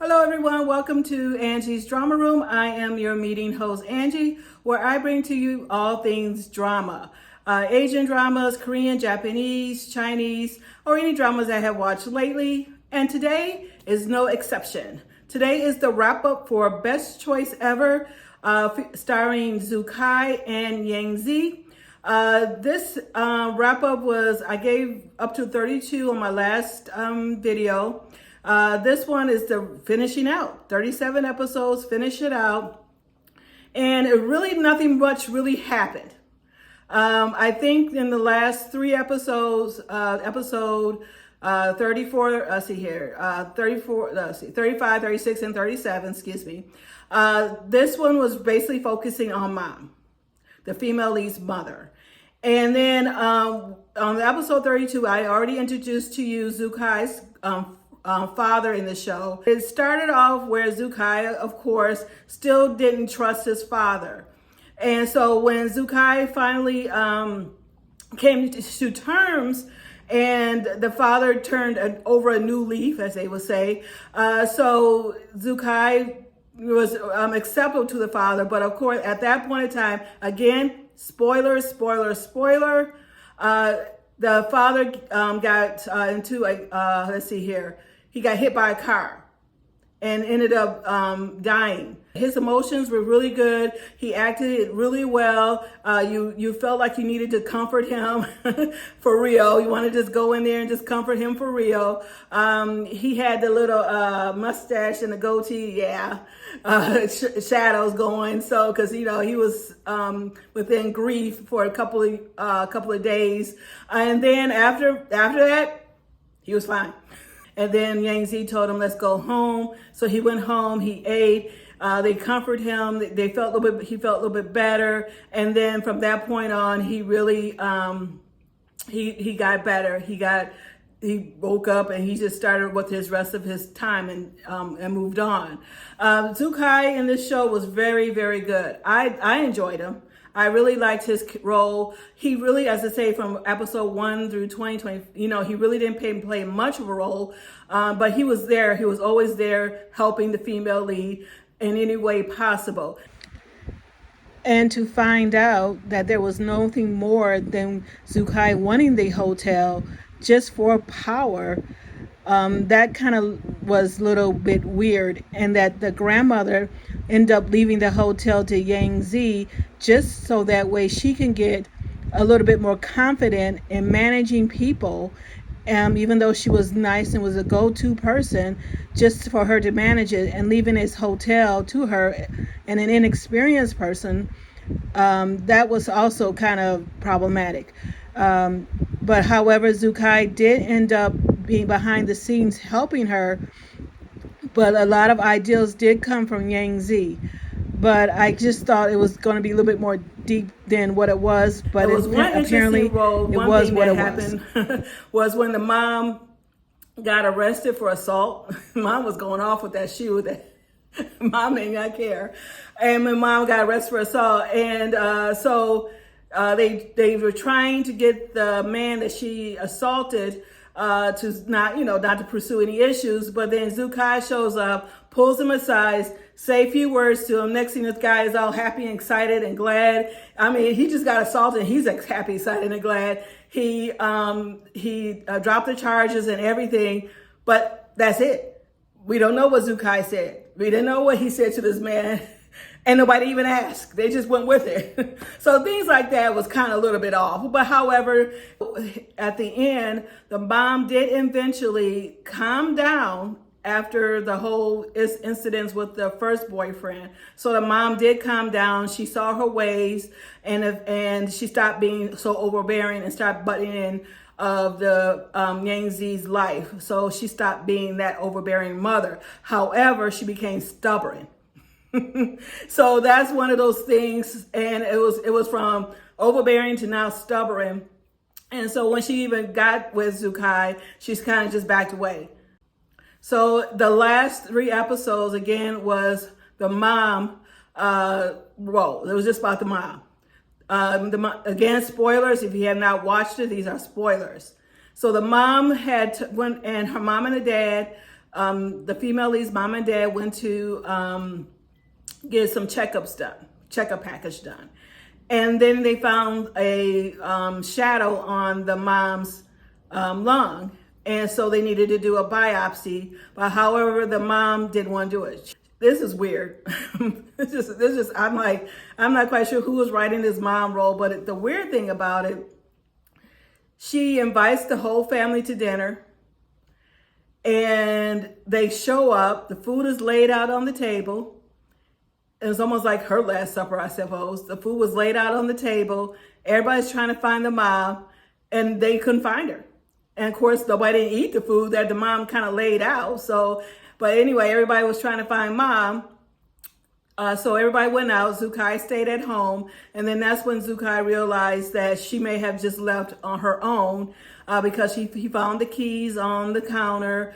Hello everyone, welcome to Angie's Drama Room. I am your meeting host, Angie, where I bring to you all things drama. Asian dramas, Korean, Japanese, Chinese, or any dramas I have watched lately. And today is no exception. Today is the wrap up for Best Choice Ever, starring Zukai and Yang Z. This wrap up I gave up to 32 on my last video. This one is the finishing out, 37 episodes, finish it out. And nothing much really happened. I think in the last three episodes, episode 34, 35, 36, and 37, excuse me. This one was basically focusing on Mom, the female lead's mother. And then on episode 32, I already introduced to you Zukai's father in the show. It started off where Zukai, of course, still didn't trust his father. And so when Zukai finally came to terms and the father turned over a new leaf, as they would say, so Zukai was acceptable to the father. But of course, at that point in time, again, spoiler, the father got into let's see here. He got hit by a car and ended up dying. His emotions were really good. He acted really well. You felt like you needed to comfort him for real. You want to just go in there and just comfort him for real. He had the little mustache and the goatee, shadows going. So, because he was within grief for a couple of days, and then after that, he was fine. And then Yang Z told him, let's go home. So he went home, he ate, they comforted him. He felt a little bit better. And then from that point on, he really, he got better. He woke up and he just started with his rest of his time and moved on. Zukai in this show was very, very good. I enjoyed him. I really liked his role. He really, as I say, from episode 1 through 2020, he really didn't play much of a role, but he was there. He was always there helping the female lead in any way possible. And to find out that there was nothing more than Zukai wanting the hotel just for power, that kind of was a little bit weird, and that the grandmother ended up leaving the hotel to Yang Z just so that way she can get a little bit more confident in managing people, even though she was nice and was a go-to person, just for her to manage it, and leaving his hotel to her and an inexperienced person, that was also kind of problematic. But however, Zukai did end up being behind the scenes helping her, but a lot of ideas did come from Yang Z. But I just thought it was going to be a little bit more deep than what it was. But it was apparently it was what it happened was when the mom got arrested for assault. Mom was going off with that shoe. Mom did not care, and my mom got arrested for assault, and so they were trying to get the man that she assaulted to not to pursue any issues. But then Zukai shows up, pulls him aside, say a few words to him. Next thing, this guy is all happy and excited and glad. I mean, he just got assaulted. He's happy, excited, and glad. He dropped the charges and everything, but that's it. We don't know what Zukai said. We didn't know what he said to this man. And nobody even asked. They just went with it. So things like that was kind of a little bit off. But however, at the end, the mom did eventually calm down after the whole incidents with the first boyfriend. So the mom did calm down. She saw her ways, and she stopped being so overbearing and started butting in of the Yang Z's life. So she stopped being that overbearing mother. However, she became stubborn. So that's one of those things, and it was from overbearing to now stubborn. And so when she even got with Zukai, she's kind of just backed away. So the last three episodes again was the mom role. It was just about the mom. Again, spoilers. If you have not watched it, these are spoilers. So the mom and her mom and the dad the female lead's mom and dad went to get some checkup package done. And then they found a shadow on the mom's lung. And so they needed to do a biopsy. But however, the mom didn't want to do it. This is weird. I'm not quite sure who was writing this mom role, but the weird thing about it, she invites the whole family to dinner and they show up. The food is laid out on the table. It was almost like her Last Supper, I suppose. The food was laid out on the table. Everybody's trying to find the mom and they couldn't find her. And of course, nobody didn't eat the food that the mom kind of laid out. So, but anyway, everybody was trying to find mom. So everybody went out. Zukai stayed at home. And then that's when Zukai realized that she may have just left on her own because he found the keys on the counter.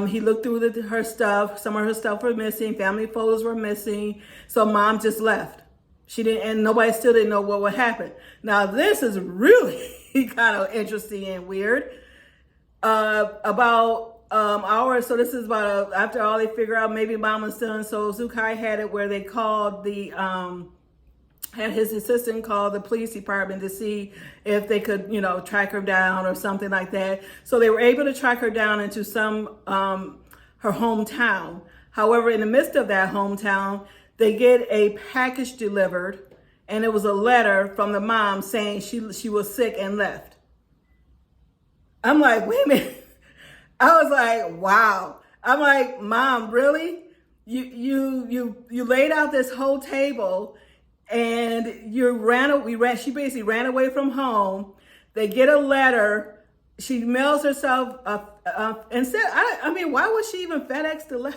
He looked through her stuff. Some of her stuff were missing. Family photos were missing. So mom just left. She didn't, and nobody still didn't know what would happen. Now this is really kind of interesting and weird. So this is about after all they figure out maybe mom was done. So Zukai had it where they called had his assistant call the police department to see if they could, track her down or something like that. So they were able to track her down into her hometown. However, in the midst of that hometown, they get a package delivered and it was a letter from the mom saying she was sick and left. I'm like, wait a minute. I was like, wow. I'm like, Mom, really? You laid out this whole table and she basically ran away from home. They get a letter. She mails herself and said, why would she even FedEx the letter?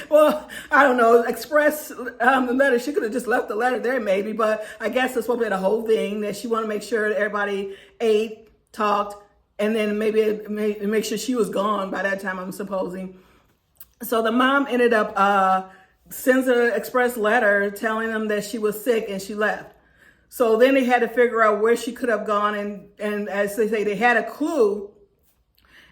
Well, I don't know, express the letter. She could have just left the letter there maybe, but I guess that's what the whole thing, that she wanted to make sure that everybody ate, talked, and then maybe make sure she was gone by that time, I'm supposing. So the mom ended up sends an express letter telling them that she was sick and she left. So then they had to figure out where she could have gone, and as they say, they had a clue.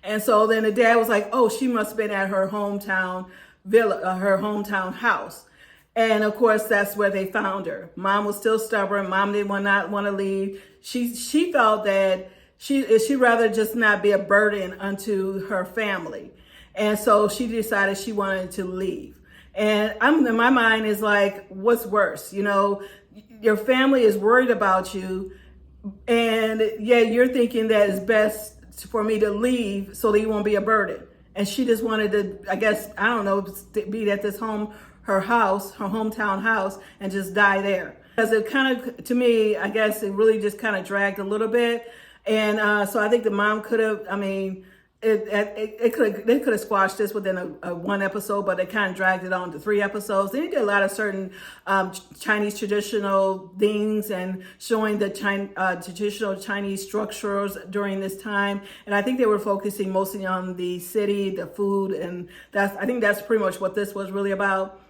And so then the dad was like, oh, she must have been at her hometown her hometown house. And of course, that's where they found her. Mom was still stubborn. Mom did not want to leave. She felt that she'd rather just not be a burden unto her family. And so she decided she wanted to leave. And in my mind is like, what's worse? Your family is worried about you. And yeah, you're thinking that it's best for me to leave so that you won't be a burden. And she just wanted to, I guess, I don't know, be at this her hometown house, and just die there. Because it kind of, to me, I guess it really just kind of dragged a little bit. And so I think the mom could have, they could have squashed this within a one episode, but they kind of dragged it on to 3 episodes. They did a lot of certain Chinese traditional things and showing the traditional Chinese structures during this time. And I think they were focusing mostly on the city, the food, and I think that's pretty much what this was really about.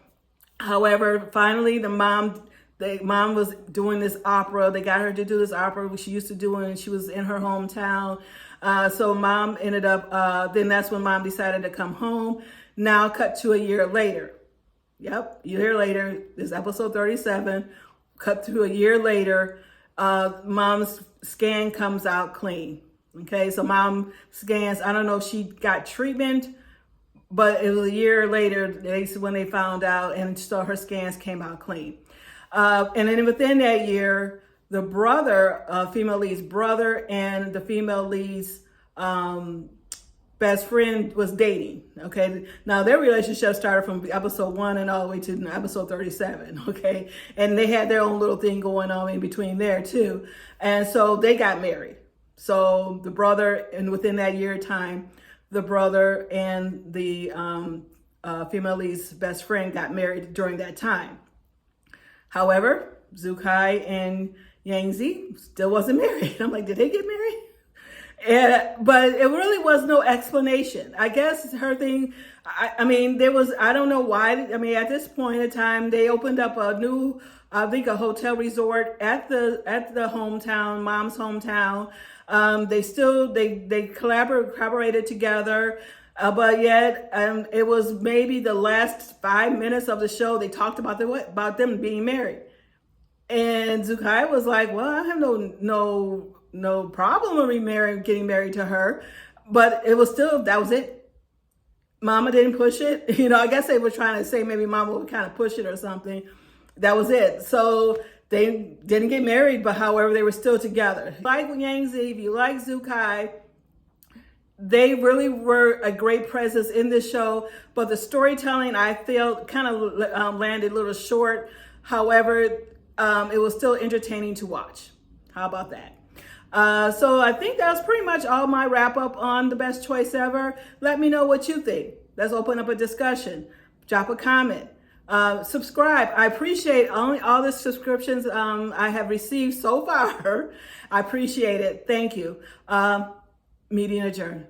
However, finally, the mom was doing this opera. They got her to do this opera, which she used to do when she was in her hometown. So mom ended up, then that's when mom decided to come home. Now cut to a year later. Yep, a year later, this is episode 37. Cut to a year later, mom's scan comes out clean. Okay, so mom scans, I don't know if she got treatment, but it was a year later when they found out, and so her scans came out clean. And then within that year, the brother, female lead's brother, and the female lead's best friend was dating. Okay, now their relationship started from episode 1 and all the way to episode 37. Okay, and they had their own little thing going on in between there too, and so they got married. So the brother, and within that year time, the brother and the female lead's best friend got married during that time. However, Zukai and Yangzi still wasn't married. I'm like, did they get married? But it really was no explanation. I guess her thing, I don't know why. At this point in time, they opened up a new, I think, a hotel resort at the hometown, mom's hometown. They collaborated together. But yet, it was maybe the last 5 minutes of the show. They talked about them being married, and Zukai was like, "Well, I have no problem with getting married to her," but it was still, that was it. Mama didn't push it. I guess they were trying to say maybe Mama would kind of push it or something. That was it. So they didn't get married, but however, they were still together. Like Yang Zi, if you like Zukai, they really were a great presence in this show, but the storytelling I felt kind of landed a little short. However, it was still entertaining to watch. How about that? So I think that's pretty much all my wrap up on The Best Choice Ever. Let me know what you think. Let's open up a discussion. Drop a comment. Subscribe. I appreciate all the subscriptions I have received so far. I appreciate it. Thank you. Meeting adjourned.